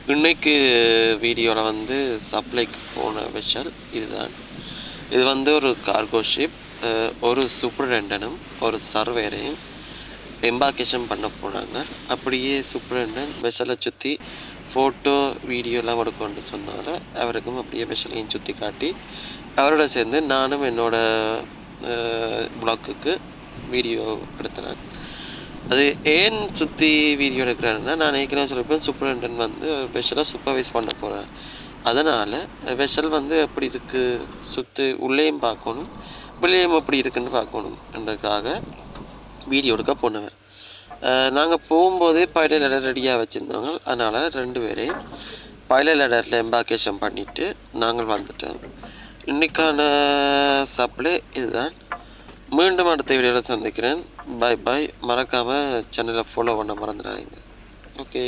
இன்னைக்கு வீடியோவில் வந்து சப்ளைக்கு போன வெஷல் இதுதான். இது வந்து ஒரு கார்கோ ஷிப். ஒரு சூப்பரண்டனும் ஒரு சர்வேரையும் எம்பார்கேஷன் பண்ண போனாங்க. அப்படியே சூப்பரண்டன் வெஷலை சுற்றி ஃபோட்டோ வீடியோலாம் எடுக்கணும்னு சொன்னால அவருக்கும் அப்படியே வெஷலையும் சுற்றி காட்டி அவரோட சேர்ந்து நானும் என்னோடய ப்ளாக்குக்கு வீடியோ எடுத்தேன். அது ஏன் சுற்றி வீடியோ எடுக்கிறேன்னா, நான் ஏற்கனவே சொல்லியிருப்பேன் சூப்பரண்டன் வந்து வெஷலை சூப்பர்வைஸ் பண்ண போகிறேன். அதனால் வெஷல் வந்து எப்படி இருக்குது சுற்றி உள்ளேயும் பார்க்கணும், வெளியும் எப்படி இருக்குன்னு பார்க்கணும் என்றதுக்காக வீடியோ எடுக்க போனவர். நாங்கள் போகும்போதே பைலட் லெடர் ரெடியாக வச்சுருந்தாங்க. அதனால் 2 பேரையும் பைலட் லெடரில் எம்பார்கேஷன் பண்ணிவிட்டு நாங்கள் வந்துட்டோம். இன்றைக்கான சப்ளை இதுதான். மீண்டும் அடுத்த வீடியோவில் சந்திக்கிறேன். பாய் பாய். மறக்காமல் சேனலை ஃபாலோ பண்ண மறந்துடாதீங்க. ஓகே.